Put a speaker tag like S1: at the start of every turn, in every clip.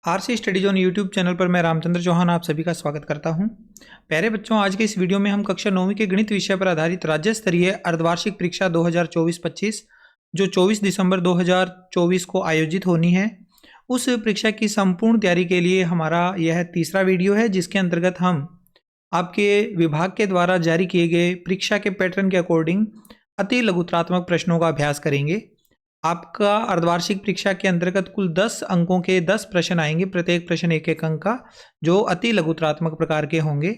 S1: RC studies on YouTube channel पर मैं रामचंद्र चौहान आप सभी का स्वागत करता हूं। प्यारे बच्चों, आज के इस वीडियो में हम कक्षा 9वीं के गणित विषय पर आधारित राज्य स्तरीय अर्धवार्षिक परीक्षा 2024-25 जो 24 दिसंबर 2024 को आयोजित होनी है, उस परीक्षा की संपूर्ण तैयारी के लिए हमारा यह तीसरा वीडियो है, जिसके अंतर्गत हम आपके विभाग के द्वारा जारी किए गए परीक्षा के पैटर्न के अकॉर्डिंग अति लघुत्रात्मक प्रश्नों का अभ्यास करेंगे। आपका अर्धवार्षिक परीक्षा के अंतर्गत कुल 10 अंकों के 10 प्रश्न आएंगे, प्रत्येक प्रश्न एक एक अंक का, जो अति लघुत्रात्मक प्रकार के होंगे।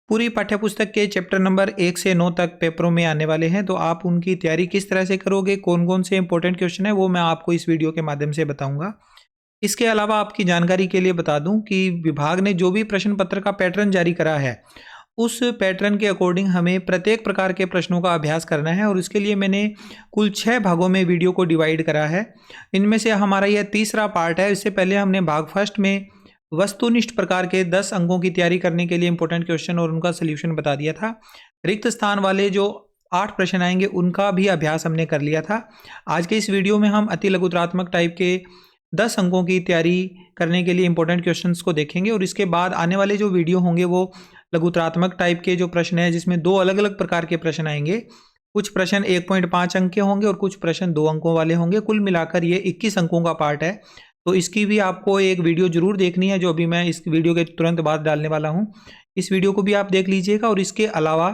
S1: पूरी पाठ्यपुस्तक के चैप्टर नंबर 1 से 9 तक पेपरों में आने वाले हैं, तो आप उनकी तैयारी किस तरह से करोगे, कौन कौन से इंपॉर्टेंट क्वेश्चन है, वो मैं आपको इस वीडियो के माध्यम से बताऊंगा। इसके अलावा आपकी जानकारी के लिए बता दूं कि विभाग ने जो भी प्रश्न पत्र का पैटर्न जारी करा है, उस पैटर्न के अकॉर्डिंग हमें प्रत्येक प्रकार के प्रश्नों का अभ्यास करना है, और इसके लिए मैंने कुल 6 भागों में वीडियो को डिवाइड करा है। इनमें से हमारा यह तीसरा पार्ट है। इससे पहले हमने भाग फर्स्ट में वस्तुनिष्ठ प्रकार के 10 अंकों की तैयारी करने के लिए इंपॉर्टेंट क्वेश्चन और उनका सोल्यूशन बता दिया था। रिक्त स्थान वाले जो 8 प्रश्न आएंगे उनका भी अभ्यास हमने कर लिया था। आज के इस वीडियो में हम अति लघुत्रात्मक टाइप के 10 अंकों की तैयारी करने के लिए इंपॉर्टेंट क्वेश्चंस को देखेंगे, और इसके बाद आने वाले जो वीडियो होंगे वो लघुत्रात्मक टाइप के जो प्रश्न है, जिसमें 2 अलग अलग प्रकार के प्रश्न आएंगे। कुछ प्रश्न 1.5 अंक के होंगे और कुछ प्रश्न 2 अंकों वाले होंगे। कुल मिलाकर ये 21 अंकों का पार्ट है। तो इसकी भी आपको एक वीडियो जरूर देखनी है, जो अभी मैं इस वीडियो के तुरंत बाद डालने वाला हूँ। इस वीडियो को भी आप देख लीजिएगा। और इसके अलावा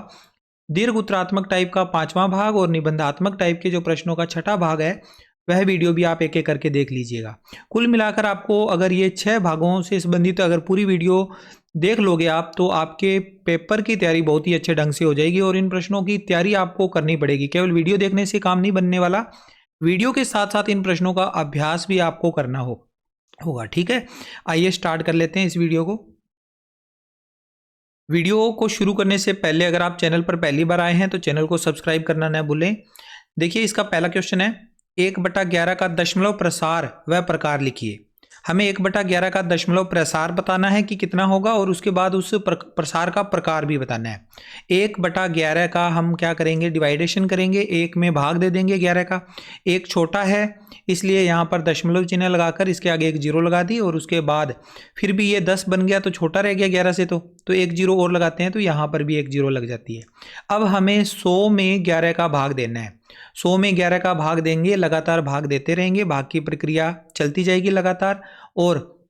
S1: दीर्घ उत्तरात्मक टाइप का 5वां भाग और निबंधात्मक टाइप के जो प्रश्नों का 6ठा भाग है, वह वीडियो भी आप एक एक करके देख लीजिएगा। कुल मिलाकर आपको अगर ये 6 भागों से संबंधित अगर पूरी वीडियो देख लोगे आप, तो आपके पेपर की तैयारी बहुत ही अच्छे ढंग से हो जाएगी। और इन प्रश्नों की तैयारी आपको करनी पड़ेगी, केवल वीडियो देखने से काम नहीं बनने वाला। वीडियो के साथ साथ इन प्रश्नों का अभ्यास भी आपको करना होगा। ठीक है, आइए स्टार्ट कर लेते हैं इस वीडियो को। वीडियो को शुरू करने से पहले अगर आप चैनल पर पहली बार आए हैं तो चैनल को सब्सक्राइब करना न भूलें। देखिए, इसका पहला क्वेश्चन है, 1/11 का दशमलव प्रसार व प्रकार लिखिए। हमें 1/11 का दशमलव प्रसार बताना है कि कितना होगा, और उसके बाद उस प्रसार का प्रकार भी बताना है। 1/11 का हम क्या करेंगे, डिवाइडेशन करेंगे, 1 में भाग दे देंगे 11 का। 1 छोटा है, इसलिए यहाँ पर दशमलव चिन्ह लगाकर इसके आगे एक 0 लगा दी, और उसके बाद फिर भी ये 10 बन गया तो छोटा रह गया 11 से, तो एक 0 और लगाते हैं, तो यहाँ पर भी एक 0 लग जाती है। अब हमें 100 में 11 का भाग देना है। 100 में 11 का भाग देंगे, लगातार भाग देते रहेंगे, भाग की प्रक्रिया चलती जाएगी लगातार। और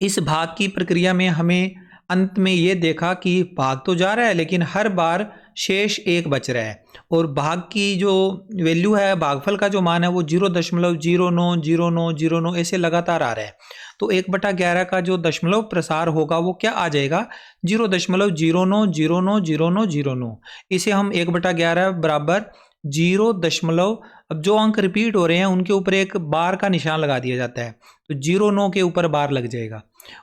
S1: इस भाग की प्रक्रिया में हमें अंत में ये देखा कि भाग तो जा रहा है, लेकिन हर बार शेष 1 बच रहा है, और भाग की जो वैल्यू है, भागफल का जो मान है, वो 0.090909 ऐसे लगातार आ रहा है। तो 1/11 का जो दशमलव प्रसार होगा वो क्या आ जाएगा, 0.09090909। इसे हम 1/11 बराबर 0. अब जो अंक रिपीट हो रहे हैं उनके ऊपर एक बार का निशान लगा दिया जाता है, तो 0.9 के ऊपर बार लग जाएगा।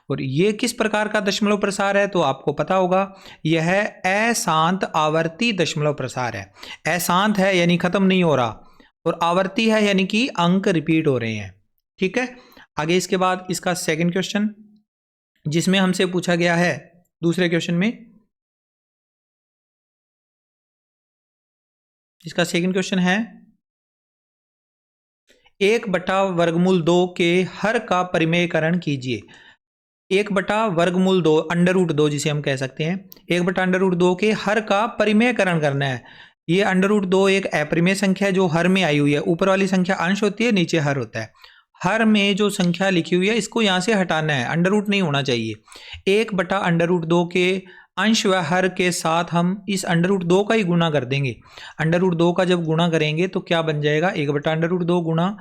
S1: और ये किस प्रकार का दशमलव प्रसार है, तो आपको पता होगा, यह अशांत आवर्ती दशमलव प्रसार है। अशांत है यानी खत्म नहीं हो रहा, और आवर्ती है यानी कि अंक रिपीट हो रहे हैं। ठीक है, आगे इसके बाद इसका सेकंड क्वेश्चन, जिसमें हमसे पूछा गया है दूसरे क्वेश्चन में, इसका सेकंड क्वेश्चन है, 1/वर्गमूल 2 के हर का परिमेयकरण कीजिए। 1/वर्गमूल 2 √2 जिसे हम कह सकते हैं, 1/√2 के हर का परिमेयकरण करना है। ये √2 एक अपरिमेय संख्या है जो हर में आई हुई है। ऊपर वाली संख्या अंश होती है, नीचे हर होता है। हर में जो संख्या लिखी हुई है इसको यहाँ से हटाना है, अंडर नहीं होना चाहिए। 1/√2 के अंश व हर के साथ हम इस √2 का ही गुणा कर देंगे। √2 का जब गुणा करेंगे तो क्या बन जाएगा, 1/√2 गुणा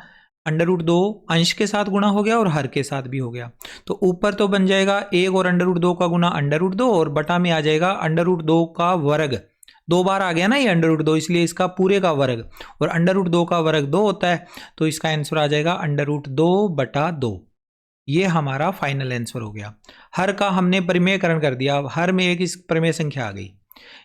S1: √2 अंश के साथ गुणा हो गया और हर के साथ भी हो गया। तो ऊपर तो बन जाएगा 1 और √2 का गुणा √2, और बटा में आ जाएगा √2 का वर्ग। 2 बार आ गया ना ये √2, इसलिए इसका पूरे का वर्ग, और √2 का वर्ग 2 होता है, तो इसका आंसर आ जाएगा √2/2। ये हमारा फाइनल आंसर हो गया। हर का हमने परिमेयकरण कर दिया, हर में एक इस परिमेय संख्या आ गई।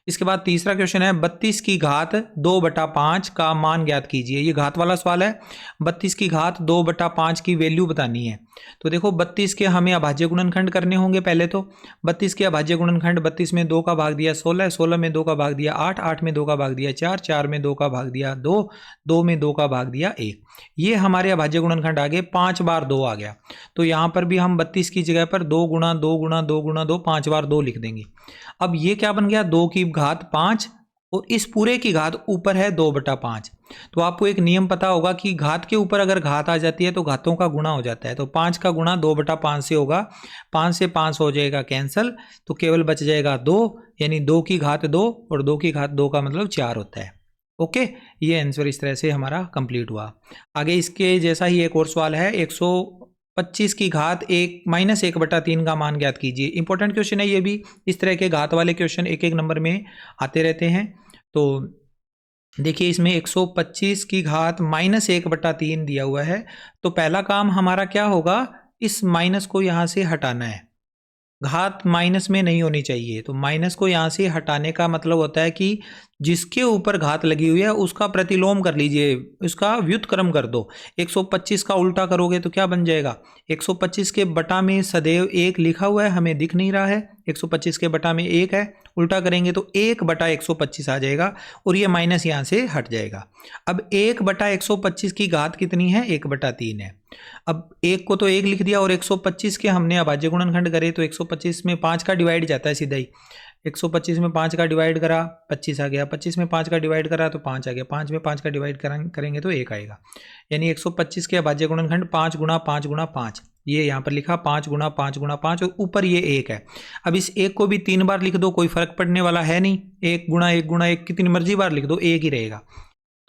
S1: इसके बाद तीसरा क्वेश्चन है 32 की घात 2/5 का मान ज्ञात कीजिए। ये घात वाला सवाल है। 32 की घात 2/5 की वैल्यू बतानी है। तो देखो 32 के हमें अभाज्य गुणनखंड करने होंगे। पहले तो 32 के अभाज्य गुणनखंड 32 में 2 का भाग दिया 16, 16 में 2 का भाग दिया 8, 8 में 2 का भाग दिया 4, 4 में 2 का भाग दिया 2, 2 में 2 का भाग दिया 1। ये हमारे अभाज्य गुणनखंड आ गए। 5 बार 2 आ गया, तो यहाँ पर भी हम 32 की जगह पर 2 गुणा 2 गुणा 2 गुणा 2 5 बार 2 लिख देंगे। अब ये क्या बन गया, 2 की घात 5 और इस पूरे की घात ऊपर है 2/5। तो आपको एक नियम पता होगा कि घात के ऊपर अगर घात आ जाती है तो घातों का गुणा हो जाता है। तो 5 का गुणा 2/5 से होगा। 5 से 5 हो जाएगा कैंसल, तो केवल बच जाएगा 2, यानी 2 की घात 2 और 2 की घात 2 का मतलब 4 होता है। ओके, ये आंसर इस तरह से हमारा कंप्लीट हुआ। आगे इसके जैसा ही एक और सवाल है, 125 की घात 1-1/3 का मान ज्ञात कीजिए। इंपॉर्टेंट क्वेश्चन है ये भी। इस तरह के घात वाले क्वेश्चन एक एक नंबर में आते रहते हैं। तो देखिए इसमें 125 की घात -1/3 दिया हुआ है। तो पहला काम हमारा क्या होगा, इस माइनस को यहाँ से हटाना है। घात माइनस में नहीं होनी चाहिए, तो माइनस को यहाँ से हटाने का मतलब होता है कि जिसके ऊपर घात लगी हुई है उसका प्रतिलोम कर लीजिए, उसका व्युत्क्रम कर दो। 125 का उल्टा करोगे तो क्या बन जाएगा, 125 के बटा में सदैव 1 लिखा हुआ है, हमें दिख नहीं रहा है। 125 के बटा में 1 है, उल्टा करेंगे तो 1/125 आ जाएगा और ये माइनस यहाँ से हट जाएगा। अब 1/125 की घात कितनी है, 1/3 है। अब 1 को तो 1 लिख दिया और 125 के हमने अभाज्य गुणनखंड करे, तो 125 में 5 का डिवाइड जाता है सीधा ही। 125 में 5 का डिवाइड करा 25 आ गया, 25 में 5 का डिवाइड करा तो 5 आ गया, 5 में 5 का डिवाइड करेंगे तो 1 आएगा। यानी 125 के अभाज्य गुणनखंड 5 गुणा 5 गुणा 5, ये यहाँ पर लिखा 5 गुणा 5 गुणा 5 और ऊपर ये 1 है। अब इस 1 को भी 3 बार लिख दो, कोई फर्क पड़ने वाला है नहीं। 1 गुणा 1 गुणा 1 कितनी मर्जी बार लिख दो, 1 ही रहेगा।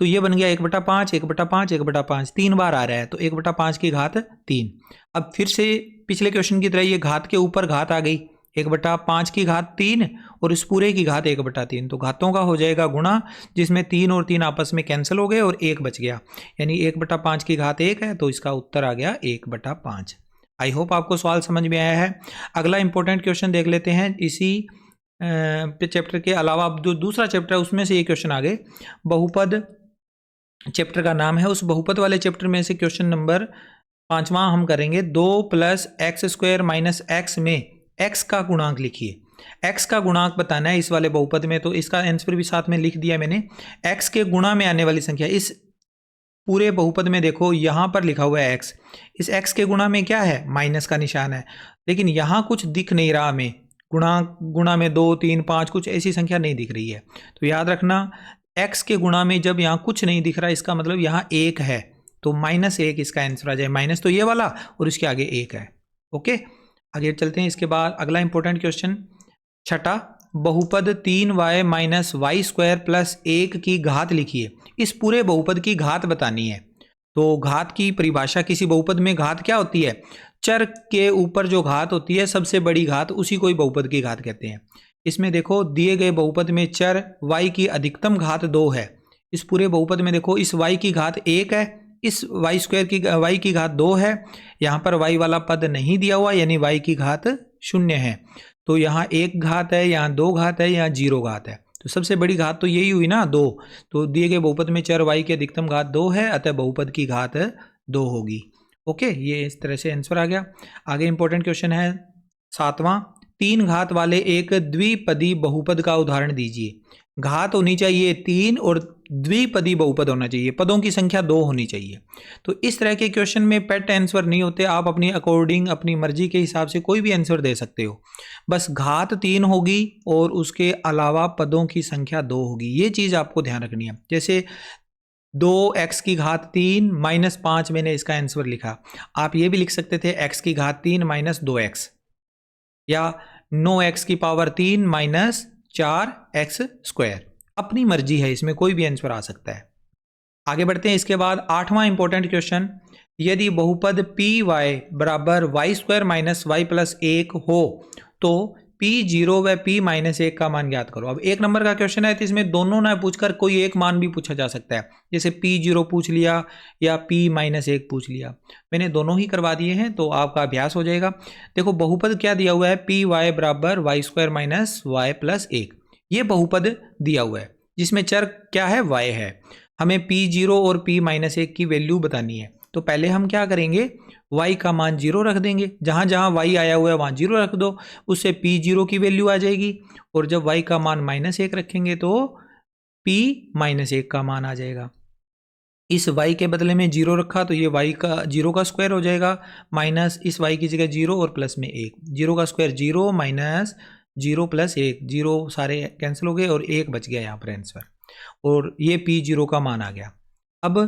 S1: तो ये बन गया 1/5 1/5 1/5, 3 बार आ रहा है, तो 1/5 की घात 3। अब फिर से पिछले क्वेश्चन की तरह ये घात के ऊपर घात आ गई, 1/5 की घात 3 और इस पूरे की घात 1/3, तो घातों का हो जाएगा गुणा, जिसमें 3 और 3 आपस में कैंसिल हो गए और 1 बच गया, यानी 1/5 की घात 1 है, तो इसका उत्तर आ गया 1/5। आई होप आपको सवाल समझ में आया है। अगला इंपॉर्टेंट क्वेश्चन देख लेते हैं। इसी चैप्टर के अलावा अब जो दूसरा चैप्टर है उसमें से ये क्वेश्चन आ गए। बहुपद चैप्टर का नाम है, उस बहुपद वाले चैप्टर में से क्वेश्चन नंबर 5वां हम करेंगे। 2 + x² - x में x का गुणांक लिखिए। x का गुणांक बताना है इस वाले बहुपद में, तो इसका आंसर भी साथ में लिख दिया मैंने। x के गुणा में आने वाली संख्या, इस पूरे बहुपद में देखो यहाँ पर लिखा हुआ है x, इस x के गुणा में क्या है, माइनस का निशान है, लेकिन यहाँ कुछ दिख नहीं रहा हमें। गुणा में 2 3 5 कुछ ऐसी संख्या नहीं दिख रही है। तो याद रखना x के गुणा में जब यहाँ कुछ नहीं दिख रहा, इसका मतलब यहाँ 1 है, तो -1 इसका आंसर आ जाए। माइनस तो ये वाला और इसके आगे 1 है। ओके, आगे चलते हैं। इसके बाद अगला इंपॉर्टेंट क्वेश्चन छठा, बहुपद 3y - y² + 1 की घात लिखिए। इस पूरे बहुपद की घात बतानी है। तो घात की परिभाषा, किसी बहुपद में घात क्या होती है, चर के ऊपर जो घात होती है सबसे बड़ी घात, उसी को ही बहुपद की घात कहते हैं। इसमें देखो दिए गए बहुपद में चर y की अधिकतम घात 2 है। इस पूरे बहुपद में देखो इस y की घात 1 है, इस y की घात 2 है, यहाँ पर y वाला पद नहीं दिया हुआ, यानी y की घात 0 है। तो यहाँ 1 घात है, यहाँ 2 घात है, यहाँ 0 घात है। तो सबसे बड़ी घात तो यही हुई ना, 2। तो दिए गए बहुपद में चर y की अधिकतम घात 2 है, अतः बहुपद की घात 2 होगी। ओके, ये इस तरह से आंसर आ गया। आगे इंपॉर्टेंट क्वेश्चन है 7वां, 3 घात वाले एक द्विपदी बहुपद का उदाहरण दीजिए। घात होनी चाहिए 3 और द्विपदी बहुपद होना चाहिए, पदों की संख्या 2 होनी चाहिए। तो इस तरह के क्वेश्चन में पेट आंसर नहीं होते, आप अपनी अकॉर्डिंग अपनी मर्जी के हिसाब से कोई भी आंसर दे सकते हो। बस घात 3 होगी और उसके अलावा पदों की संख्या 2 होगी, ये चीज़ आपको ध्यान रखनी है। जैसे 2x की घात 3 - 5 मैंने इसका आंसर लिखा। आप ये भी लिख सकते थे x की घात 3 - 2x, या 9x की पावर 3 - 4x²। अपनी मर्जी है, इसमें कोई भी आंसर आ सकता है। आगे बढ़ते हैं। इसके बाद 8वां इंपॉर्टेंट क्वेश्चन, यदि बहुपद py = y² - y + 1 हो तो p0 व p-1 का मान ज्ञात करो। अब 1 नंबर का क्वेश्चन है, तो इसमें दोनों ना पूछकर कोई एक मान भी पूछा जा सकता है। जैसे p0 पूछ लिया या p-1 पूछ लिया, मैंने दोनों ही करवा दिए हैं, तो आपका अभ्यास हो जाएगा। देखो बहुपद क्या दिया हुआ है, py = y² - y + 1। ये बहुपद दिया हुआ है जिसमें चर क्या है, y है। हमें p0 और p-1 की वैल्यू बतानी है। तो पहले हम क्या करेंगे, y का मान 0 रख देंगे, जहाँ जहाँ y आया हुआ है वहाँ 0 रख दो, उससे p0 की वैल्यू आ जाएगी। और जब y का मान -1 रखेंगे तो p-1 का मान आ जाएगा। इस y के बदले में 0 रखा तो ये y का 0 का स्क्वायर हो जाएगा, माइनस इस y की जगह 0 और प्लस में 1, 0 का स्क्वायर 0 माइनस 0 प्लस 1, 0 सारे कैंसिल हो गए और 1 बच गया यहाँ पर आंसर, और ये p0 का मान आ गया। अब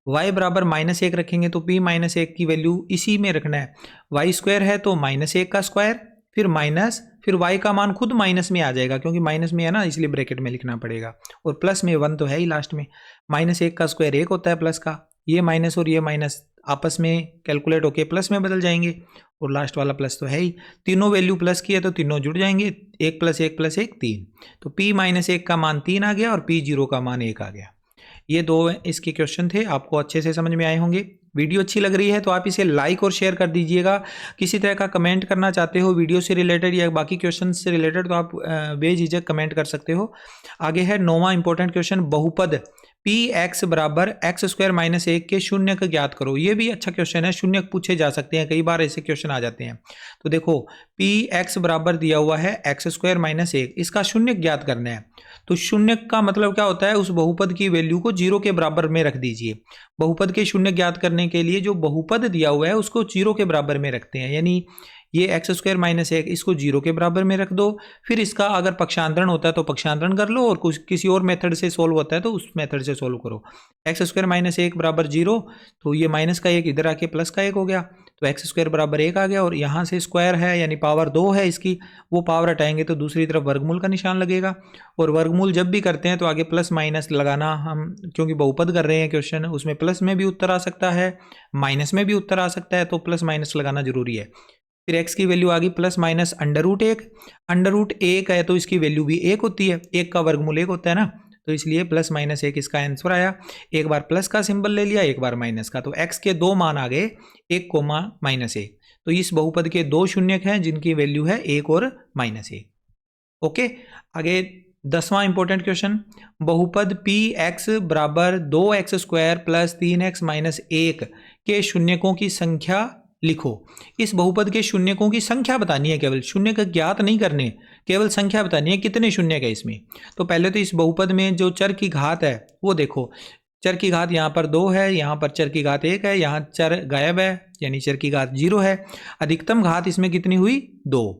S1: y बराबर -1 रखेंगे तो p-1 की वैल्यू इसी में रखना है, y स्क्वायर है तो -1 का स्क्वायर, फिर माइनस, फिर y का मान खुद माइनस में आ जाएगा क्योंकि माइनस में है ना, इसलिए ब्रैकेट में लिखना पड़ेगा, और प्लस में 1 तो है ही लास्ट में। -1 का स्क्वायर 1 होता है प्लस का, ये माइनस और ये माइनस आपस में कैलकुलेट होके प्लस में बदल जाएंगे, और लास्ट वाला प्लस तो है ही। तीनों वैल्यू प्लस की है तो तीनों जुड़ जाएंगे, 1 + 1 + 1 3, तो p-1 का मान 3 आ गया और p0 का मान 1 आ गया। ये दो इसके क्वेश्चन थे, आपको अच्छे से समझ में आए होंगे। वीडियो अच्छी लग रही है तो आप इसे लाइक और शेयर कर दीजिएगा। किसी तरह का कमेंट करना चाहते हो वीडियो से रिलेटेड या बाकी क्वेश्चन से रिलेटेड तो आप बेझिझक कमेंट कर सकते हो। आगे है 9वां इंपॉर्टेंट क्वेश्चन, बहुपद px बराबर x² - 1 के शून्यक ज्ञात करो। ये भी अच्छा क्वेश्चन है, शून्यक पूछे जा सकते हैं, कई बार ऐसे क्वेश्चन आ जाते हैं। तो देखो px बराबर दिया हुआ है x² - 1, इसका शून्यक ज्ञात करना है। तो शून्यक का मतलब क्या होता है, उस बहुपद की वैल्यू को 0 के बराबर में रख दीजिए। बहुपद के शून्य ज्ञात करने के लिए जो बहुपद दिया हुआ है उसको 0 के बराबर में रखते हैं, यानी ये x² - 1 इसको 0 के बराबर में रख दो। फिर इसका अगर पक्षांतरण होता है तो पक्षांतरण कर लो, और कुछ किसी और मेथड से सोल्व होता है तो उस मेथड से सोल्व करो। x² - 1 बराबर 0, तो ये माइनस का 1 इधर आके प्लस का 1 हो गया, तो x² बराबर 1 आ गया, और यहाँ से स्क्वायर है यानी पावर 2 है इसकी, वो पावर हटाएंगे तो दूसरी तरफ वर्गमूल का निशान लगेगा। और वर्गमूल जब भी करते हैं तो आगे प्लस माइनस लगाना, हम क्योंकि बहुपद कर रहे हैं क्वेश्चन, उसमें प्लस में भी उत्तर आ सकता है, माइनस में भी उत्तर आ सकता है, तो प्लस माइनस लगाना जरूरी है। फिर x की वैल्यू आ गई प्लस माइनस √1, √1 है तो इसकी वैल्यू भी 1 होती है, 1 का वर्गमूल 1 होता है ना, तो इसलिए +-1 इसका आंसर आया। एक बार प्लस का सिंबल ले लिया, एक बार माइनस का, तो x के 2 मान आ गए, 1, -1। तो इस बहुपद के 2 शून्यक हैं जिनकी वैल्यू है 1 और -1। ओके, आगे 10वां इंपॉर्टेंट क्वेश्चन, बहुपद px बराबर 2x² + 3x - 1 के शून्यकों की संख्या लिखो। इस बहुपद के शून्यकों की संख्या बतानी है, केवल शून्यक ज्ञात नहीं करने, केवल संख्या बतानी है कितने शून्यक है इसमें। तो पहले तो इस बहुपद में जो चर की घात है वो देखो, चर की घात यहाँ पर 2 है, यहाँ पर चर की घात 1 है, यहाँ चर गायब है यानी चर की घात 0 है। अधिकतम घात इसमें कितनी हुई, 2।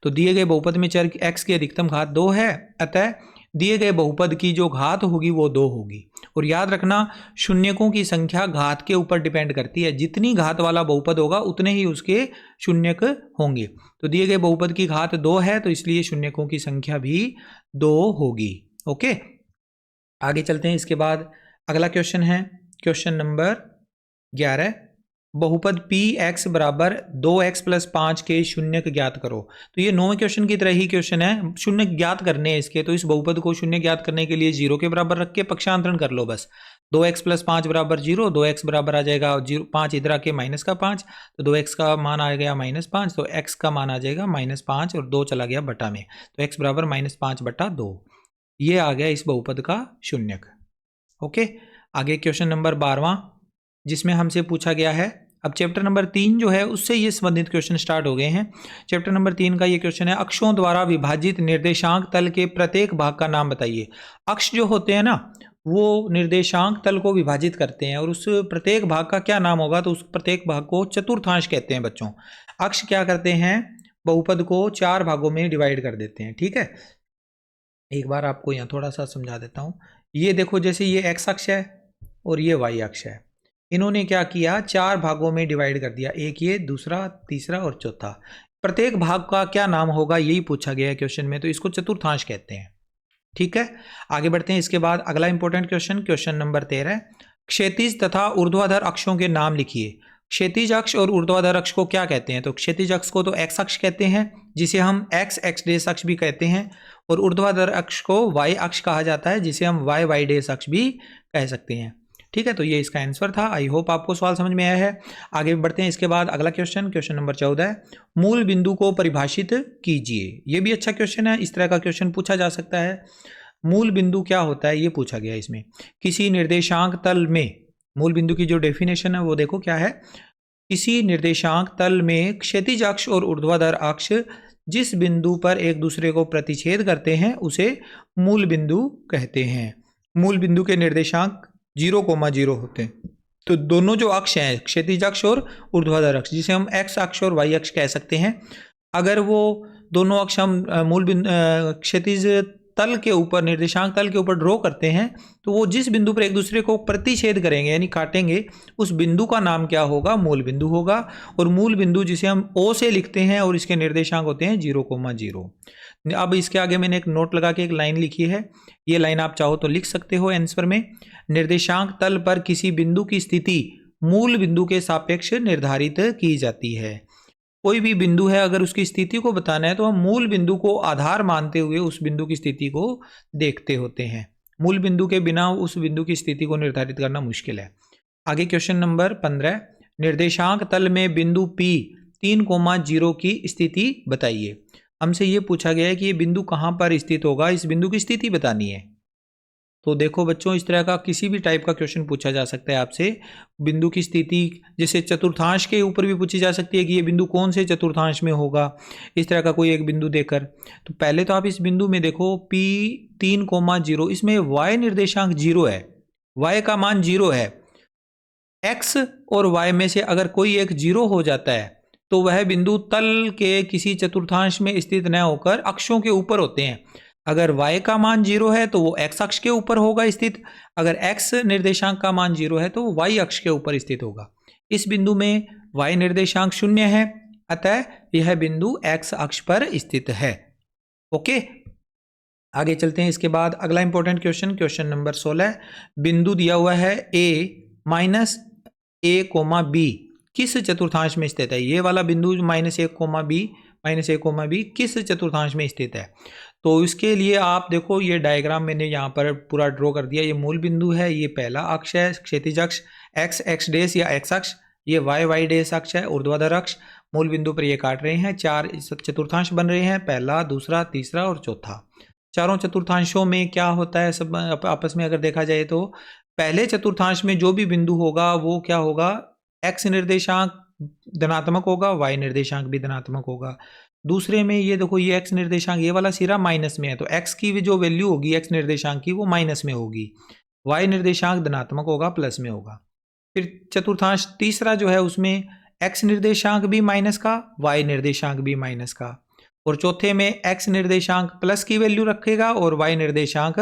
S1: तो दिए गए बहुपद में चर x की अधिकतम घात 2 है, अतः दिए गए बहुपद की जो घात होगी वो 2 होगी। और याद रखना, शून्यकों की संख्या घात के ऊपर डिपेंड करती है, जितनी घात वाला बहुपद होगा उतने ही उसके शून्यक होंगे। तो दिए गए बहुपद की घात 2 है तो इसलिए शून्यकों की संख्या भी 2 होगी। ओके, आगे चलते हैं। इसके बाद अगला क्वेश्चन है क्वेश्चन नंबर 11, बहुपद px बराबर 2x + 5 के शून्यक ज्ञात करो। तो ये 9वें क्वेश्चन की तरह ही क्वेश्चन है, शून्य ज्ञात करने हैं इसके। तो इस बहुपद को शून्य ज्ञात करने के लिए 0 के बराबर रख के पक्षांतरण कर लो बस। 2x + 5 बराबर 0, 2x बराबर आ जाएगा 0, 5 इधर आके -5, तो 2x का मान आ गया -5, तो x का मान आ जाएगा -5 और 2 चला गया बटा में, तो x बराबर -5/2। ये आ गया इस बहुपद का शून्यक। ओके, आगे क्वेश्चन नंबर 12वां, जिसमें हमसे पूछा गया है, अब चैप्टर नंबर 3 जो है उससे ये संबंधित क्वेश्चन स्टार्ट हो गए हैं। चैप्टर नंबर 3 का ये क्वेश्चन है, अक्षों द्वारा विभाजित निर्देशांक तल के प्रत्येक भाग का नाम बताइए। अक्ष जो होते हैं ना वो निर्देशांक तल को विभाजित करते हैं, और उस प्रत्येक भाग का क्या नाम होगा, तो उस प्रत्येक भाग को चतुर्थांश कहते हैं बच्चों। अक्ष क्या करते हैं, बहुपद को 4 भागों में डिवाइड कर देते हैं। ठीक है, एक बार आपको यहाँ थोड़ा सा समझा देता हूँ। ये देखो, जैसे ये x अक्ष है और ये y अक्ष है, इन्होंने क्या किया, 4 भागों में डिवाइड कर दिया, एक ये, दूसरा, तीसरा और चौथा। प्रत्येक भाग का क्या नाम होगा यही पूछा गया है क्वेश्चन में, तो इसको चतुर्थांश कहते हैं। ठीक है, आगे बढ़ते हैं। इसके बाद अगला इंपॉर्टेंट क्वेश्चन, क्वेश्चन नंबर 13, क्षैतिज तथा ऊर्ध्वाधर अक्षों के नाम लिखिए। क्षैतिज अक्ष और ऊर्ध्वाधर अक्ष को क्या कहते हैं, तो क्षैतिज अक्ष को तो x अक्ष कहते हैं, जिसे हम x अक्ष भी कहते हैं, और ऊर्ध्वाधर अक्ष को y अक्ष कहा जाता है, जिसे हम y अक्ष भी कह सकते हैं। ठीक है, तो ये इसका आंसर था। आई होप आपको सवाल समझ में आया है। आगे बढ़ते हैं। इसके बाद अगला क्वेश्चन, क्वेश्चन नंबर 14, मूल बिंदु को परिभाषित कीजिए। ये भी अच्छा क्वेश्चन है, इस तरह का क्वेश्चन पूछा जा सकता है। मूल बिंदु क्या होता है ये पूछा गया इसमें। किसी निर्देशांक तल में, मूल बिंदु की जो डेफिनेशन है वो देखो क्या है। किसी निर्देशांक तल में क्षैतिज अक्ष और ऊर्ध्वाधर अक्ष जिस बिंदु पर एक दूसरे को प्रतिच्छेद करते हैं उसे मूल बिंदु कहते हैं। मूल बिंदु के निर्देशांक 0,0 होते हैं। तो दोनों जो अक्ष हैं, क्षैतिज अक्ष और ऊर्ध्वाधर अक्ष, जिसे हम एक्स अक्ष और वाई अक्ष कह सकते हैं, अगर वो दोनों अक्ष हम मूल बिंदु क्षैतिज तल के ऊपर, निर्देशांक तल के ऊपर ड्रॉ करते हैं, तो वो जिस बिंदु पर एक दूसरे को प्रतिच्छेद करेंगे यानी काटेंगे, उस बिंदु का नाम क्या होगा? मूल बिंदु होगा। और मूल बिंदु जिसे हम O से लिखते हैं और इसके निर्देशांक होते हैं 0,0। अब इसके आगे मैंने एक नोट लगा के एक लाइन लिखी है, ये लाइन आप चाहो तो लिख सकते हो आंसर में। निर्देशांक तल पर किसी बिंदु की स्थिति मूल बिंदु के सापेक्ष निर्धारित की जाती है। कोई भी बिंदु है, अगर उसकी स्थिति को बताना है तो हम मूल बिंदु को आधार मानते हुए उस बिंदु की स्थिति को देखते होते हैं। मूल बिंदु के बिना उस बिंदु की स्थिति को निर्धारित करना मुश्किल है। आगे क्वेश्चन नंबर 15, निर्देशांक तल में बिंदु P 3,0 की स्थिति बताइए। हमसे ये पूछा गया है कि ये बिंदु कहाँ पर स्थित होगा, इस बिंदु की स्थिति बतानी है। तो देखो बच्चों, इस तरह का किसी भी टाइप का क्वेश्चन पूछा जा सकता है आपसे। बिंदु की स्थिति जैसे चतुर्थांश के ऊपर भी पूछी जा सकती है कि ये बिंदु कौन से चतुर्थांश में होगा, इस तरह का कोई एक बिंदु देकर। तो पहले तो आप इस बिंदु में देखो P 3,0, इसमें y निर्देशांक 0 है, y का मान 0 है। x और y में से अगर कोई एक 0 हो जाता है तो वह बिंदु तल के किसी चतुर्थांश में स्थित न होकर अक्षों के ऊपर होते हैं। अगर y का मान 0 है तो वो x अक्ष के ऊपर होगा स्थित, अगर x निर्देशांक का मान 0 है तो y अक्ष के ऊपर स्थित होगा। इस बिंदु में y निर्देशांक 0 है, अतः यह बिंदु x अक्ष पर स्थित है। ओके, आगे चलते हैं। इसके बाद अगला इंपॉर्टेंट क्वेश्चन, क्वेश्चन नंबर 16, बिंदु दिया हुआ है a-a,b किस चतुर्थांश में स्थित है। ये वाला बिंदु -a,b किस चतुर्थांश में स्थित है। तो इसके लिए आप देखो, ये डायग्राम मैंने यहाँ पर पूरा ड्रॉ कर दिया। ये मूल बिंदु है, ये पहला अक्ष है क्षैतिज अक्ष x डैश या x अक्ष, ये y डैश अक्ष है ऊर्ध्वाधर अक्ष। मूल बिंदु पर ये काट रहे हैं, 4 चतुर्थांश बन रहे हैं, पहला, दूसरा, तीसरा और चौथा। चारों चतुर्थांशों में क्या होता है सब आपस में अगर देखा जाए तो पहले चतुर्थांश में जो भी बिंदु होगा वो क्या होगा, x निर्देशांक धनात्मक होगा, y निर्देशांक भी धनात्मक होगा। दूसरे में ये देखो, ये x निर्देशांक ये वाला सिरा माइनस में है, तो x की जो वैल्यू होगी x निर्देशांक की वो माइनस में होगी, y निर्देशांक धनात्मक होगा, प्लस में होगा। फिर चतुर्थांश तीसरा जो है उसमें x निर्देशांक भी माइनस का, y निर्देशांक भी माइनस का, और चौथे में x निर्देशांक प्लस की वैल्यू रखेगा और y निर्देशांक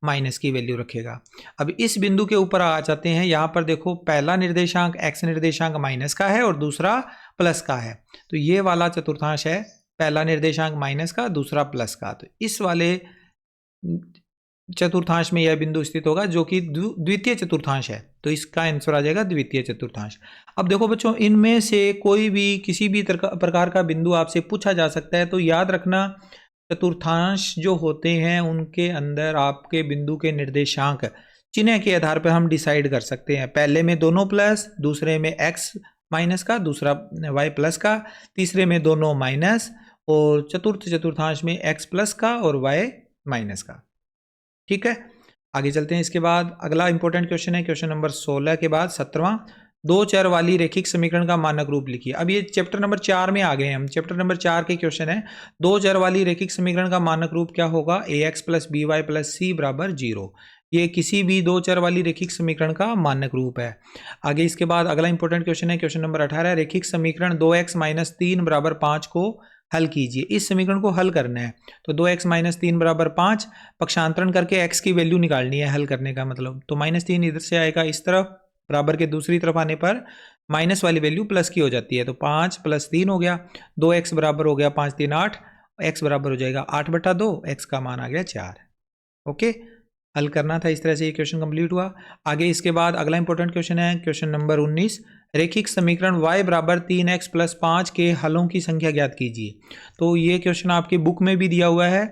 S1: माइनस की वैल्यू रखेगा। अब इस बिंदु के ऊपर आ जाते हैं। यहाँ पर देखो, पहला निर्देशांक x निर्देशांक माइनस का है और दूसरा प्लस का है। तो ये वाला चतुर्थांश है, पहला निर्देशांक माइनस का, दूसरा प्लस का। तो इस वाले चतुर्थांश में यह बिंदु स्थित होगा जो कि द्वितीय चतुर्थांश है। तो इसका आंसर आ जाएगा द्वितीय चतुर्थांश। अब देखो बच्चों, इनमें से कोई भी किसी भी प्रकार का बिंदु आपसे पूछा जा सकता है। तो याद रखना, चतुर्थांश जो होते हैं उनके अंदर आपके बिंदु के निर्देशांक चिन्ह के आधार पर हम डिसाइड कर सकते हैं। पहले में दोनों प्लस, दूसरे में x माइनस का, दूसरा y प्लस का, तीसरे में दोनों माइनस, और चतुर्थ चतुर्थांश में x प्लस का और y माइनस का। ठीक है, आगे चलते हैं। इसके बाद अगला इंपॉर्टेंट क्वेश्चन है, क्वेश्चन नंबर 16 के बाद 17वां, 2 चर वाली रैखिक समीकरण का मानक रूप लिखिए। अब ये चैप्टर नंबर 4 में आ गए हैं हम। चैप्टर नंबर 4 के क्वेश्चन है, 2 चर वाली रैखिक समीकरण का मानक रूप क्या होगा, ax + by + c बराबर 0। ये किसी भी 2 चर वाली रैखिक समीकरण का मानक रूप है। आगे इसके बाद अगला इंपॉर्टेंट क्वेश्चन है, क्वेश्चन नंबर 18, रैखिक समीकरण 2x - 3 बराबर 5 को हल कीजिए। इस समीकरण को हल करना है तो 2x - 3 बराबर 5, पक्षांतरण करके x की वैल्यू निकालनी है हल करने का मतलब। तो -3 इधर से आएगा इस तरफ, बराबर के दूसरी तरफ आने पर माइनस वाली वैल्यू प्लस की हो जाती है। तो 5 + 3 हो गया, 2x बराबर हो गया 5 × 3 = 8, x बराबर हो जाएगा 8/2, x का मान आ गया 4। ओके, हल करना था। इस तरह से ये क्वेश्चन कंप्लीट हुआ। आगे इसके बाद अगला इंपॉर्टेंट क्वेश्चन है, क्वेश्चन नंबर 19, रेखिक समीकरण y बराबर 3x + 5 के हलों की संख्या ज्ञात कीजिए। तो ये क्वेश्चन आपकी बुक में भी दिया हुआ है,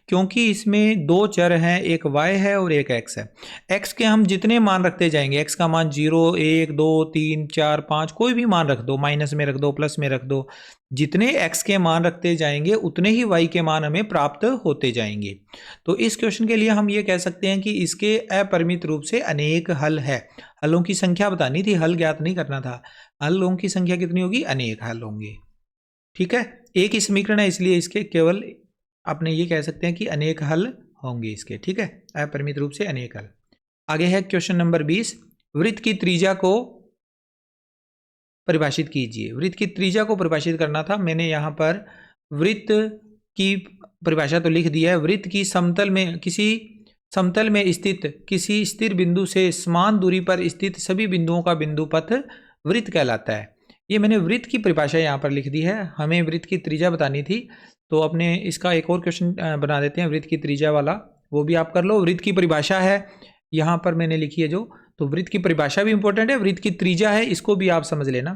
S1: क्योंकि इसमें दो चर हैं, एक y है और एक x है। x के हम जितने मान रखते जाएंगे, x का मान 0, 1, 2, 3, 4, 5 कोई भी मान रख दो, माइनस में रख दो, प्लस में रख दो, जितने x के मान रखते जाएंगे उतने ही y के मान हमें प्राप्त होते जाएंगे। तो इस क्वेश्चन के लिए हम ये कह सकते हैं कि इसके अपरिमित रूप से अनेक हल है। हलों की संख्या बतानी थी, हल ज्ञात नहीं करना था। हलों की संख्या कितनी होगी? अनेक हल होंगे। ठीक है, एक ही समीकरण है इसलिए इसके केवल आपने ये कह सकते हैं कि अनेक हल होंगे इसके। ठीक है, अपरिमित रूप से अनेक हल। आगे है क्वेश्चन नंबर 20, वृत्त की त्रिज्या को परिभाषित कीजिए। वृत्त की त्रिज्या को परिभाषित करना था, मैंने यहाँ पर वृत्त की परिभाषा तो लिख दी है। वृत्त की समतल में किसी समतल में स्थित किसी स्थिर बिंदु से समान दूरी पर स्थित सभी बिंदुओं का बिंदु पथ वृत्त कहलाता है। ये मैंने वृत्त की परिभाषा यहाँ पर लिख दी है, हमें वृत्त की त्रिज्या बतानी थी, तो अपने इसका एक और क्वेश्चन बना देते हैं वृत्त की त्रिज्या वाला, वो भी आप कर लो। वृत्त की परिभाषा है यहाँ पर मैंने लिखी है जो, तो वृत्त की परिभाषा भी इंपॉर्टेंट है, वृत्त की त्रिज्या है, इसको भी आप समझ लेना।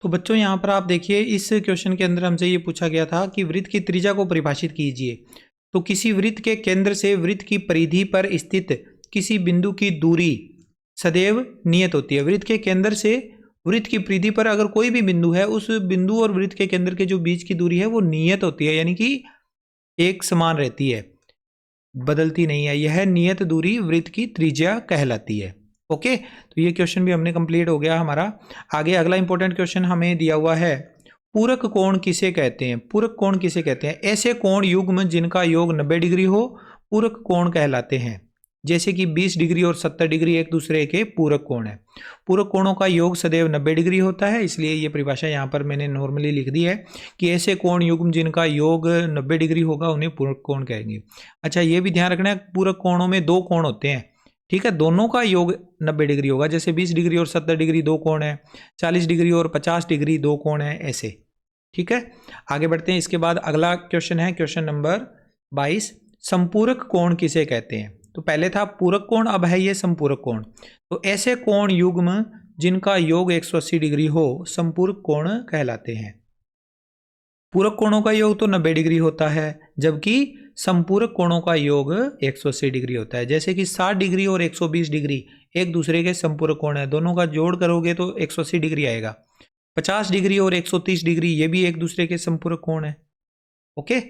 S1: तो बच्चों यहाँ पर आप देखिए, इस क्वेश्चन के अंदर हमसे ये पूछा गया था कि वृत्त की त्रिज्या को परिभाषित कीजिए। तो किसी वृत्त के केंद्र से वृत्त की परिधि पर स्थित किसी बिंदु की दूरी सदैव नियत होती है। वृत्त के केंद्र से वृत्त की परिधि पर अगर कोई भी बिंदु है, उस बिंदु और वृत्त के केंद्र के जो बीच की दूरी है वो नियत होती है, यानी कि एक समान रहती है, बदलती नहीं है। यह नियत दूरी वृत्त की त्रिज्या कहलाती है। ओके, तो ये क्वेश्चन भी हमने कंप्लीट हो गया हमारा। आगे अगला इंपॉर्टेंट क्वेश्चन हमें दिया हुआ है, पूरक कोण किसे कहते हैं? पूरक कोण किसे कहते हैं? ऐसे कोण युग्म जिनका योग 90 डिग्री हो पूरक कोण कहलाते हैं। जैसे कि 20 डिग्री और 70 डिग्री एक दूसरे के पूरक कोण है। पूरक कोणों का योग सदैव 90 डिग्री होता है, इसलिए ये परिभाषा यहाँ पर मैंने नॉर्मली लिख दी है कि ऐसे कोण युग्म जिनका योग 90 डिग्री होगा उन्हें पूरक कोण कहेंगे। अच्छा, ये भी ध्यान रखना है, पूरक कोणों में दो कोण होते हैं। ठीक है, दोनों का योग 90 डिग्री होगा, जैसे 20 डिग्री और 70 डिग्री दो कोण है, 40 डिग्री और 50 डिग्री दो कोण है, ऐसे। ठीक है, आगे बढ़ते हैं। इसके बाद अगला क्वेश्चन है क्वेश्चन नंबर 22, संपूरक कोण किसे कहते हैं? तो पहले था पूरक कोण, अब है ये संपूरक कोण। तो ऐसे कोण युग्म जिनका योग 180 डिग्री हो संपूरक कोण कहलाते हैं। पूरक कोणों का योग तो 90 डिग्री होता है, जबकि संपूरक कोणों का योग 180 डिग्री होता है। जैसे कि 60 डिग्री और 120 डिग्री एक दूसरे के संपूरक कोण है, दोनों का जोड़ करोगे तो 180 डिग्री आएगा। 50 डिग्री और 130 डिग्री ये भी एक दूसरे के संपूरक कोण है। ओके,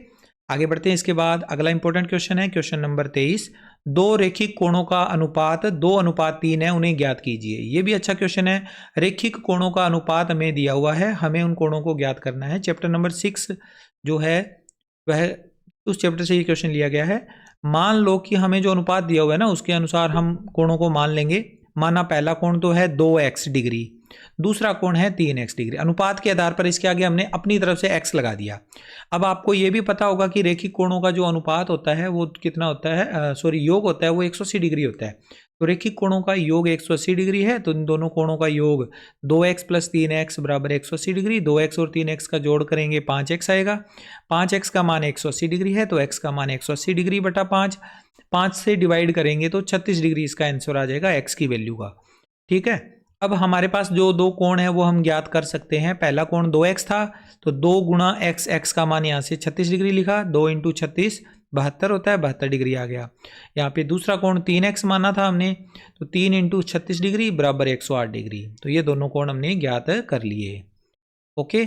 S1: आगे बढ़ते हैं। इसके बाद अगला इंपॉर्टेंट क्वेश्चन है क्वेश्चन नंबर 23, दो रेखिक कोणों का अनुपात 2:3 है, उन्हें ज्ञात कीजिए। ये भी अच्छा क्वेश्चन है। रेखिक कोणों का अनुपात हमें दिया हुआ है, हमें उन कोणों को ज्ञात करना है। चैप्टर नंबर 6 जो है वह उस चैप्टर से ये क्वेश्चन लिया गया है। मान लो कि हमें जो अनुपात दिया हुआ है ना, उसके अनुसार हम कोणों को मान लेंगे। माना पहला कोण तो है 2x डिग्री, दूसरा कोण है 3x डिग्री। अनुपात के आधार पर इसके आगे हमने अपनी तरफ से x लगा दिया। अब आपको ये भी पता होगा कि रेखिक कोणों का जो अनुपात होता है वो कितना होता है, योग होता है वो 180 डिग्री होता है। तो रेखिक कोणों का योग 180 डिग्री है, तो इन दोनों कोणों का योग 2x + 3x बराबर 180 डिग्री। 2x और 3x का जोड़ करेंगे 5x आएगा। 5x का मान 180 डिग्री है, तो x का मान 180 डिग्री बटा 5। 5 से डिवाइड करेंगे तो 36 डिग्री इसका आंसर आ जाएगा x की वैल्यू का। ठीक है, अब हमारे पास जो दो कोण है वो हम ज्ञात कर सकते हैं। पहला कोण 2x था, तो 2 गुणा x, x का मान यहाँ से 36 डिग्री लिखा, 2 × 36 72 होता है, 72 डिग्री आ गया। यहाँ पे दूसरा कोण 3x माना था हमने, तो 3 × 36 डिग्री बराबर 108 डिग्री। तो ये दोनों कोण हमने ज्ञात कर लिए। ओके,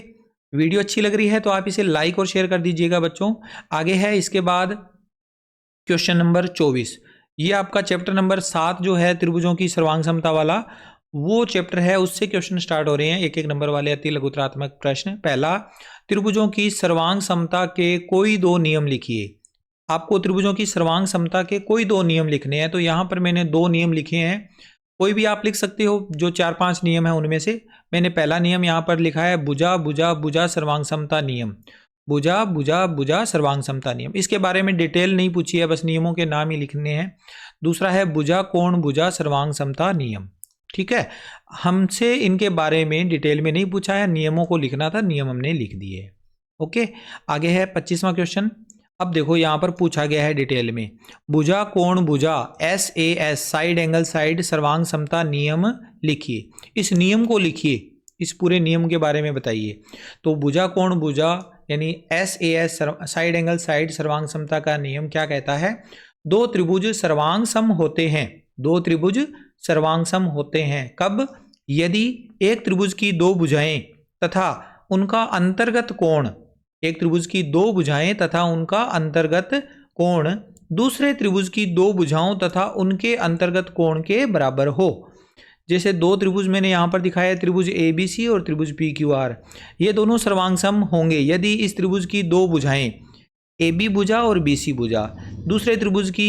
S1: वीडियो अच्छी लग रही है तो आप इसे लाइक और शेयर कर दीजिएगा बच्चों। आगे है इसके बाद क्वेश्चन नंबर 24, ये आपका चैप्टर नंबर 7 जो है त्रिभुजों की सर्वांग समता वाला वो चैप्टर है, उससे क्वेश्चन स्टार्ट हो रहे हैं। एक एक नंबर वाले अति लघुत्रात्मक प्रश्न। पहला, त्रिभुजों की सर्वांग समता के कोई दो नियम लिखिए। आपको त्रिभुजों की सर्वांग समता के कोई दो नियम लिखने हैं, तो यहाँ पर मैंने दो नियम लिखे हैं। कोई भी आप लिख सकते हो, जो 4-5 नियम है उनमें से। मैंने पहला नियम यहाँ पर लिखा है भुजा भुजा भुजा सर्वांग समता नियम। भुजा भुजा भुजा सर्वांग समता नियम, इसके बारे में डिटेल नहीं पूछी है, बस नियमों के नाम ही लिखने हैं। दूसरा है भुजा कोण भुजा सर्वांग समता नियम। ठीक है, हमसे इनके बारे में डिटेल में नहीं पूछा है, नियमों को लिखना था, नियम हमने लिख दिए। ओके, आगे है 25वां क्वेश्चन, अब देखो यहाँ पर पूछा गया है डिटेल में, भुजा कोण भुजा SAS साइड एंगल साइड सर्वांग समता नियम लिखिए। इस नियम को लिखिए, इस पूरे नियम के बारे में बताइए। तो भुजा कोण भुजा यानी SAS साइड एंगल साइड सर्वांग समता का नियम क्या कहता है? दो त्रिभुज सर्वांग सम होते हैं, दो त्रिभुज सर्वांग सम होते हैं कब? यदि एक त्रिभुज की दो भुजाएं तथा उनका अंतर्गत कोण, एक त्रिभुज की दो भुजाएं तथा उनका अंतर्गत कोण दूसरे त्रिभुज की दो भुजाओं तथा उनके अंतर्गत कोण के बराबर हो। जैसे दो त्रिभुज मैंने यहाँ पर दिखाया है, त्रिभुज ABC और त्रिभुज PQR, ये दोनों सर्वांग सम होंगे यदि इस त्रिभुज की दो भुजाएं AB भुजा और BC भुजा दूसरे त्रिभुज की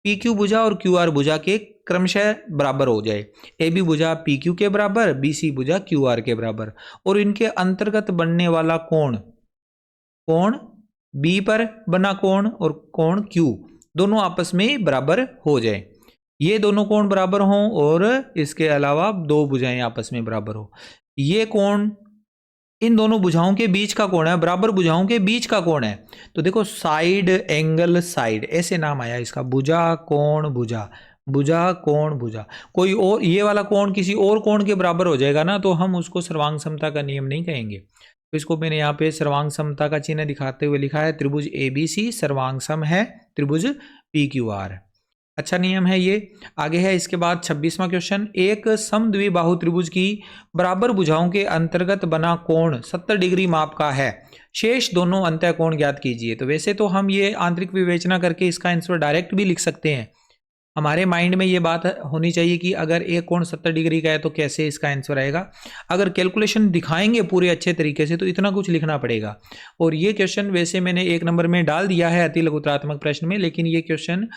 S1: PQ भुजा और QR भुजा के क्रमशः बराबर हो जाए। AB भुजा PQ के बराबर, BC भुजा QR के बराबर, और इनके अंतर्गत बनने वाला कोण, कोण B पर बना कोण और कोण Q दोनों आपस में बराबर हो जाए। ये दोनों कोण बराबर हों और इसके अलावा दो भुजाएं आपस में बराबर हो। ये कोण इन दोनों भुजाओं के बीच का कोण है, बराबर भुजाओं के बीच का कोण है। तो देखो साइड एंगल साइड ऐसे नाम आया इसका, भुजा कोण भुजा, भुजा कोण भुजा। कोई और ये वाला कोण किसी और कोण के बराबर हो जाएगा ना, तो हम उसको सर्वांग समता का नियम नहीं कहेंगे। तो इसको मैंने यहाँ पे सर्वांग समता का चिन्ह दिखाते हुए लिखा है, त्रिभुज ABC सर्वांग सम है त्रिभुज PQR। अच्छा नियम है ये। आगे है इसके बाद 26वां क्वेश्चन, एक समद्विबाहु त्रिभुज की बराबर भुजाओं के अंतर्गत बना कोण 70 डिग्री माप का है, शेष दोनों अंतः कोण ज्ञात कीजिए। तो वैसे तो हम ये आंतरिक विवेचना करके इसका आंसर डायरेक्ट भी लिख सकते हैं। हमारे माइंड में ये बात होनी चाहिए कि अगर एक कोण 70 डिग्री का है तो कैसे इसका आंसर आएगा। अगर कैलकुलेशन दिखाएंगे पूरे अच्छे तरीके से तो इतना कुछ लिखना पड़ेगा। और ये क्वेश्चन वैसे मैंने 1 नंबर में डाल दिया है अति लघुत्रात्मक प्रश्न में, लेकिन ये क्वेश्चन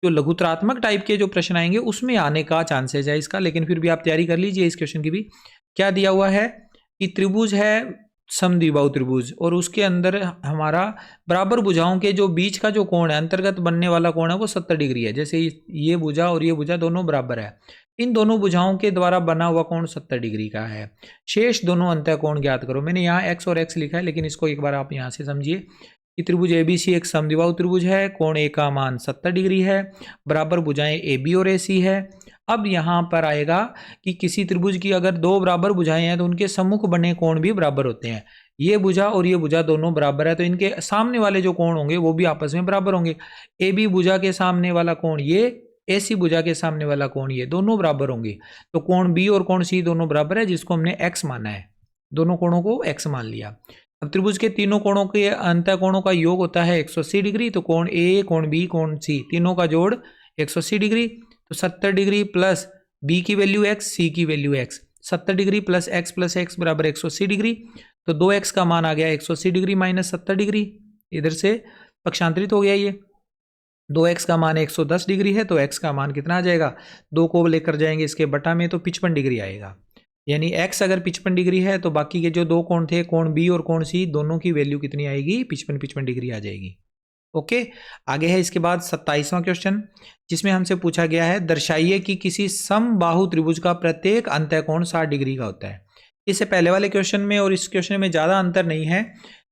S1: जो लघुत्रात्मक टाइप के जो प्रश्न आएंगे उसमें आने का चांसेस है इसका, लेकिन फिर भी आप तैयारी कर लीजिए इस क्वेश्चन की भी। क्या दिया हुआ है कि त्रिभुज है समद्विबाहु त्रिभुज और उसके अंदर हमारा बराबर भुजाओं के जो बीच का जो कोण है, अंतर्गत बनने वाला कोण है वो 70 डिग्री है। जैसे ये भुजा और ये भुजा दोनों बराबर है, इन दोनों भुजाओं के द्वारा बना हुआ कोण 70 डिग्री का है, शेष दोनों अंतः कोण ज्ञात करो। मैंने यहाँ x और x लिखा है, लेकिन इसको एक बार आप यहाँ से समझिए कि त्रिभुज ABC एक समद्विबाहु त्रिभुज है, कोण A का मान 70 डिग्री है, बराबर भुजाएं AB और AC है। अब यहाँ पर आएगा कि किसी त्रिभुज की अगर दो बराबर भुजाएं हैं तो उनके सम्मुख बने कोण भी बराबर होते हैं। ये भुजा और ये भुजा दोनों बराबर है तो इनके सामने वाले जो कोण होंगे वो भी आपस में बराबर होंगे। AB भुजा के सामने वाला कोण ये, AC भुजा के सामने वाला कोण ये, दोनों बराबर होंगे। तो कोण B और कोण C दोनों बराबर है, जिसको हमने x माना है, दोनों कोणों को x मान लिया। अब त्रिभुज के तीनों कोणों के अंतः कोणों का योग होता है 180 डिग्री। तो कोण A, कोण B, कोण C तीनों का जोड़ 180 डिग्री। तो 70 डिग्री प्लस B की वैल्यू x, C की value x, 70 degree plus x बराबर 180 डिग्री। तो 2x का मान आ गया 180 डिग्री माइनस 70 डिग्री, इधर से पक्षांतरित हो गया। ये 2x का मान 110 डिग्री है तो x का मान कितना आ जाएगा, 2 को लेकर जाएंगे इसके बटा में तो 55 डिग्री आएगा। यानी x अगर 55 डिग्री है तो बाकी के जो दो कोण थे, कोण B और कोण C, दोनों की वैल्यू कितनी आएगी, 55 डिग्री आ जाएगी। ओके, आगे है इसके बाद 27वां क्वेश्चन, जिसमें हमसे पूछा गया है दर्शाइए कि किसी समबाहु त्रिभुज का प्रत्येक अंतः कोण 60 डिग्री का होता है। इससे पहले वाले क्वेश्चन में और इस क्वेश्चन में ज़्यादा अंतर नहीं है।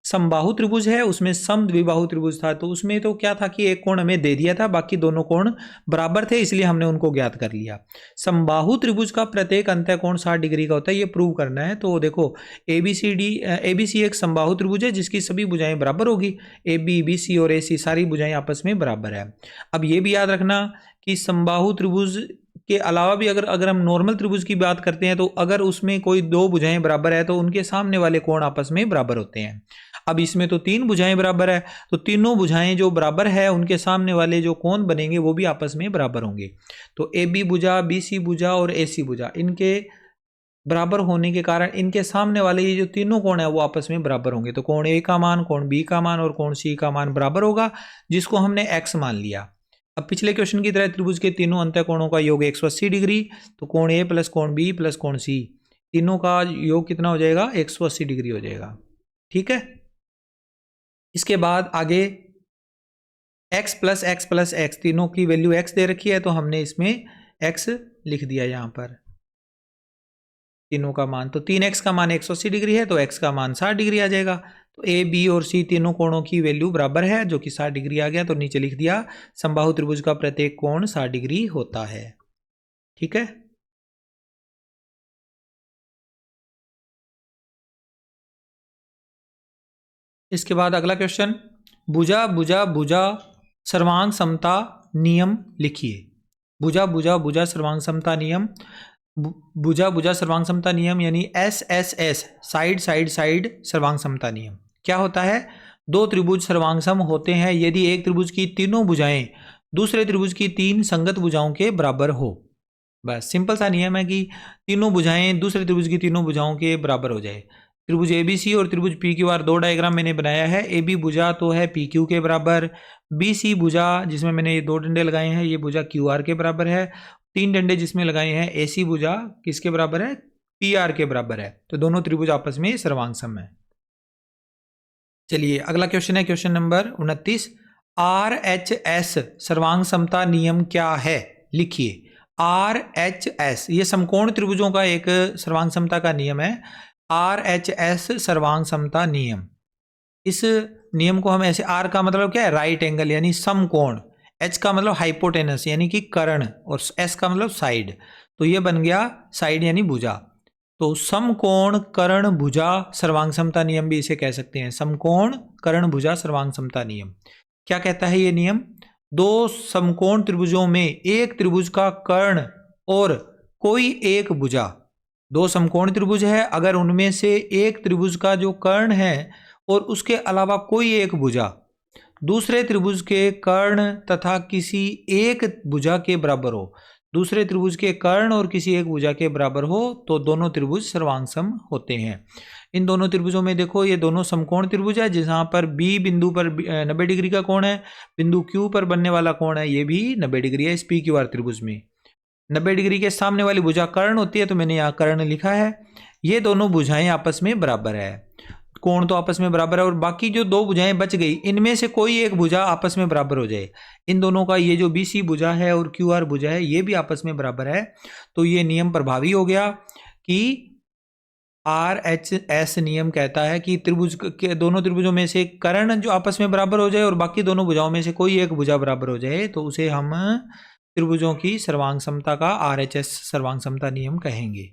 S1: समबाहु त्रिभुज है, उसमें समद्विबाहु त्रिभुज था, तो उसमें तो क्या था कि एक कोण हमें दे दिया था, बाकी दोनों कोण बराबर थे, इसलिए हमने उनको ज्ञात कर लिया। समबाहु त्रिभुज का प्रत्येक अंतः कोण 60 डिग्री का होता है, ये प्रूव करना है। तो देखो ABC एक समबाहु त्रिभुज है जिसकी सभी भुजाएं बराबर होगी, AB, BC और AC सारी भुजाएं आपस में बराबर है। अब ये भी याद रखना कि समबाहु त्रिभुज के अलावा भी अगर हम नॉर्मल त्रिभुज की बात करते हैं तो अगर उसमें कोई दो भुजाएं बराबर है तो उनके सामने वाले कोण आपस में बराबर होते हैं। अब इसमें तो 3 भुजाएं बराबर है, तो तीनों भुजाएं जो बराबर है उनके सामने वाले जो कोण बनेंगे वो भी आपस में बराबर होंगे। तो AB भुजा, BC भुजा और AC भुजा, इनके बराबर होने के कारण इनके सामने वाले ये जो तीनों कोण है वो आपस में बराबर होंगे। तो कोण A का मान, कोण B का मान और कोण C का मान बराबर होगा, जिसको हमने x मान लिया। अब पिछले क्वेश्चन की तरह त्रिभुज के तीनों अंतः कोणों का योग 180 डिग्री, तो कोण A प्लस कोण B प्लस कोण C तीनों का योग कितना हो जाएगा, 180 डिग्री हो जाएगा। ठीक है, इसके बाद आगे x प्लस x तीनों की वैल्यू x दे रखी है तो हमने इसमें x लिख दिया यहाँ पर, तीनों का मान। तो 3x का मान 180 डिग्री है तो x का मान 60 डिग्री आ जाएगा। तो ए बी और सी तीनों कोणों की वैल्यू बराबर है जो कि 60 डिग्री आ गया, तो नीचे लिख दिया समबाहु त्रिभुज का प्रत्येक कोण 60 डिग्री होता है। ठीक है, इसके बाद अगला क्वेश्चन, भुजा भुजा भुजा सर्वांग समता नियम लिखिए। भुजा भुजा भुजा सर्वांग समता नियम, भुजा भुजा सर्वांग समता नियम यानी S S S, side side side सर्वांग समता नियम क्या होता है? दो त्रिभुज सर्वांग सम होते हैं यदि एक त्रिभुज की तीनों भुजाएं दूसरे त्रिभुज की तीन संगत भुजाओं के बराबर हो। बस सिंपल सा नियम है कि तीनों भुजाएं दूसरे त्रिभुज की तीनों भुजाओं के बराबर हो जाए। त्रिभुज एबीसी और त्रिभुज पी क्यू आर दो डायग्राम मैंने बनाया है। ए बी भुजा तो है पी क्यू के बराबर, बी सी भुजा जिसमें मैंने ये दो डंडे लगाए हैं ये भुजा क्यू आर के बराबर है, तीन डंडे जिसमें लगाए हैं ए सी भुजा किसके बराबर है? पी आर के बराबर है। तो दोनों त्रिभुज आपस में सर्वांग सम है। चलिए अगला क्वेश्चन है question number 29, R H S सर्वांग समता नियम क्या है? लिखिए आर एच एस, ये समकोण त्रिभुजों का एक सर्वांग समता का नियम है। आर एच एस सर्वांग समता नियम, इस नियम को हम ऐसे, आर का मतलब क्या है? राइट एंगल यानी समकोण, एच का मतलब हाइपोटेनस यानी कि कर्ण, और एस का मतलब साइड, तो ये बन गया साइड यानी भुजा। तो समकोण कर्ण भुजा सर्वांग समता नियम भी इसे कह सकते हैं। समकोण कर्ण भुजा सर्वांग समता नियम क्या कहता है? ये नियम दो समकोण त्रिभुजों में एक त्रिभुज का कर्ण और कोई एक भुजा, दो समकोण त्रिभुज है अगर उनमें से एक त्रिभुज का जो कर्ण है और उसके अलावा कोई एक भुजा दूसरे त्रिभुज के कर्ण तथा किसी एक भुजा के बराबर हो, दूसरे त्रिभुज के कर्ण और किसी एक भुजा के बराबर हो तो दोनों त्रिभुज सर्वांग सम होते हैं। इन दोनों त्रिभुजों में देखो ये दोनों समकोण त्रिभुज है जहां पर बी बिंदु पर 90 डिग्री का कोण है, बिंदु क्यू पर बनने वाला कोण है ये भी 90 डिग्री है। इस पी क्यू आर त्रिभुज में 90 डिग्री के सामने वाली भुजा कर्ण होती है तो मैंने यहाँ कर्ण लिखा है। ये दोनों भुजाएं आपस में बराबर है, कोण तो आपस में बराबर है, और बाकी जो दो भुजाएं बच गई इनमें से कोई एक भुजा आपस में बराबर हो जाए। इन दोनों का ये जो बी सी भुजा है और क्यू आर भुजा है ये भी आपस में बराबर है, तो ये नियम प्रभावी हो गया कि आर एच एस नियम कहता है कि त्रिभुज के दोनों त्रिभुजों में से कर्ण जो आपस में बराबर हो जाए और बाकी दोनों भुजाओं में से कोई एक भुजा बराबर हो जाए तो उसे हम त्रिभुजों की सर्वांग समता का आर एच एस सर्वांग समता नियम कहेंगे।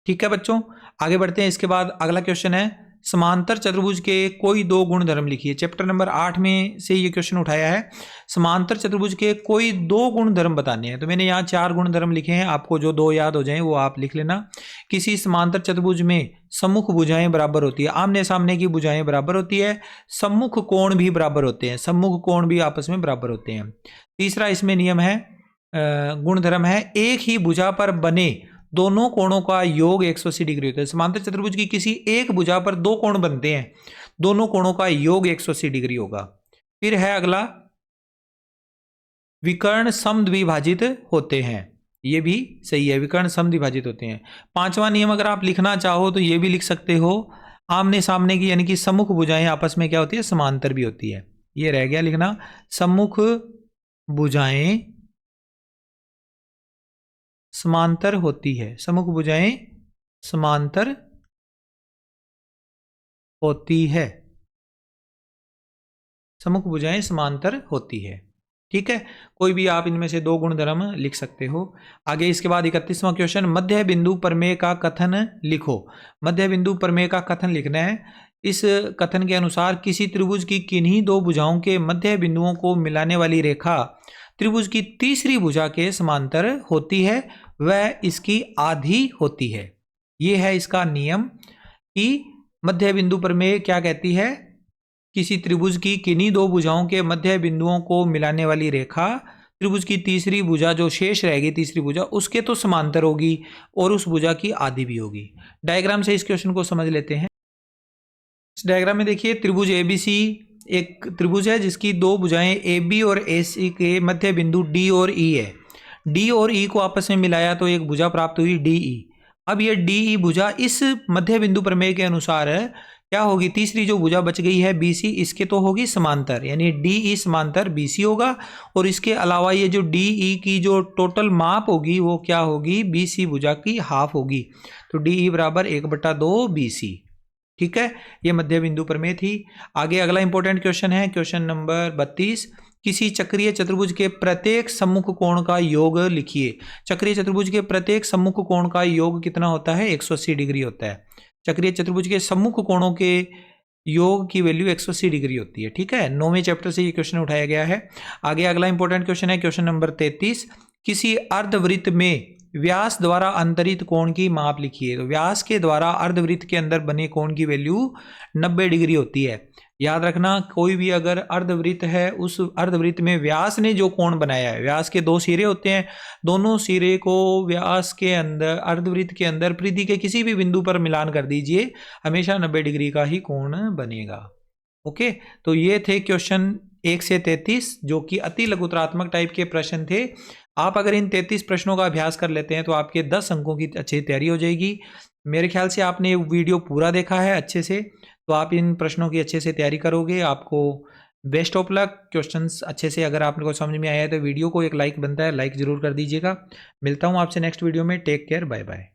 S1: ठीक है बच्चों, आगे बढ़ते हैं। इसके बाद अगला क्वेश्चन है समांतर चतुर्भुज के कोई दो गुणधर्म लिखिए। चैप्टर नंबर 8 में से ये क्वेश्चन उठाया है, समांतर चतुर्भुज के कोई दो गुणधर्म बताने हैं। तो मैंने यहाँ 4 गुणधर्म लिखे हैं, आपको जो दो याद हो जाएं वो आप लिख लेना। किसी समांतर चतुर्भुज में सम्मुख भुजाएं बराबर होती है, आमने सामने की भुजाएं बराबर होती है, सम्मुख कोण भी बराबर होते हैं, सम्मुख कोण भी आपस में बराबर होते हैं। तीसरा इसमें नियम है, गुणधर्म है, एक ही भुजा पर बने दोनों कोणों का योग 180 डिग्री होता है। समांतर चतुर्भुज की किसी एक भुजा पर दो कोण बनते हैं, दोनों कोणों का योग 180 डिग्री होगा। फिर है अगला, विकर्ण समद्विभाजित होते हैं, ये भी सही है, विकर्ण समद्विभाजित होते हैं। पांचवा नियम अगर आप लिखना चाहो तो ये भी लिख सकते हो, आमने सामने की यानी कि सम्मुख भुजाएं आपस में क्या होती है? समांतर भी होती है। ये रह गया लिखना, सम्मुख भुजाएं समांतर होती है, सम्मुख भुजाएं समांतर होती है, सम्मुख भुजाएं समांतर होती है। ठीक है, कोई भी आप इनमें से दो गुणधर्म लिख सकते हो। आगे इसके बाद 31वां क्वेश्चन, मध्य बिंदु प्रमेय का कथन लिखो। मध्य बिंदु प्रमेय का कथन लिखना है। इस कथन के अनुसार किसी त्रिभुज की किन्हीं दो भुजाओं के मध्य बिंदुओं को मिलाने वाली रेखा त्रिभुज की तीसरी भुजा के समांतर होती है, वह इसकी आधी होती है। यह है इसका नियम कि मध्य बिंदु प्रमेय क्या कहती है? किसी त्रिभुज की किन्हीं दो भुजाओं के मध्य बिंदुओं को मिलाने वाली रेखा त्रिभुज की तीसरी भुजा जो शेष रहेगी, तीसरी भुजा उसके तो समांतर होगी और उस भुजा की आधी भी होगी। डायग्राम से इस क्वेश्चन को समझ लेते हैं। इस डायग्राम में देखिए, त्रिभुज एबीसी एक त्रिभुज है जिसकी दो भुजाएं ए बी और ए सी के मध्य बिंदु डी और ई है। डी और ई को आपस में मिलाया तो एक भुजा प्राप्त हुई डी ई। अब ये डी ई भुजा इस मध्य बिंदु प्रमेय के अनुसार क्या होगी? तीसरी जो भुजा बच गई है बी सी, इसके तो होगी समांतर, यानी डी ई समांतर बी सी होगा। और इसके अलावा ये जो डी ई की जो टोटल माप होगी वो क्या होगी? बी सी भुजा की हाफ होगी। तो डी ई बराबर 1/2 बी सी। ठीक है, ये मध्य बिंदु प्रमेय थी। आगे अगला इंपॉर्टेंट क्वेश्चन है, क्वेश्चन नंबर 32। किसी चक्रीय चतुर्भुज के प्रत्येक सम्मुख कोण का योग लिखिए। चक्रीय चतुर्भुज के प्रत्येक सम्मुख कोण का योग कितना होता है? 180 डिग्री होता है। चक्रीय चतुर्भुज के सम्मुख कोणों के योग की वैल्यू 180 डिग्री होती है। ठीक है, 9वें चैप्टर से ये क्वेश्चन उठाया गया है। आगे अगला इंपॉर्टेंट क्वेश्चन है, क्वेश्चन नंबर 33। किसी अर्धवृत्त में व्यास द्वारा अंतरित कोण की माप लिखिए। तो व्यास के द्वारा अर्धवृत्त के अंदर बने कोण की वैल्यू 90 डिग्री होती है। याद रखना, कोई भी अगर अर्धवृत्त है, उस अर्धवृत्त में व्यास ने जो कोण बनाया है, व्यास के 2 सिरे होते हैं, दोनों सिरे को व्यास के अंदर, अर्धवृत्त के अंदर परिधि के किसी भी बिंदु पर मिलान कर दीजिए, हमेशा 90 डिग्री का ही कोण बनेगा। ओके, तो ये थे क्वेश्चन 1 से 33 जो कि अति लघुतरात्मक टाइप के प्रश्न थे। आप अगर इन 33 प्रश्नों का अभ्यास कर लेते हैं तो आपके 10 अंकों की अच्छी तैयारी हो जाएगी। मेरे ख्याल से आपने वीडियो पूरा देखा है अच्छे से, तो आप इन प्रश्नों की अच्छे से तैयारी करोगे। आपको बेस्ट ऑफ लक। क्वेश्चंस अच्छे से अगर आपको समझ में आया है तो वीडियो को एक लाइक बनता है, लाइक ज़रूर कर दीजिएगा। मिलता हूँ आपसे नेक्स्ट वीडियो में। Take care, bye bye.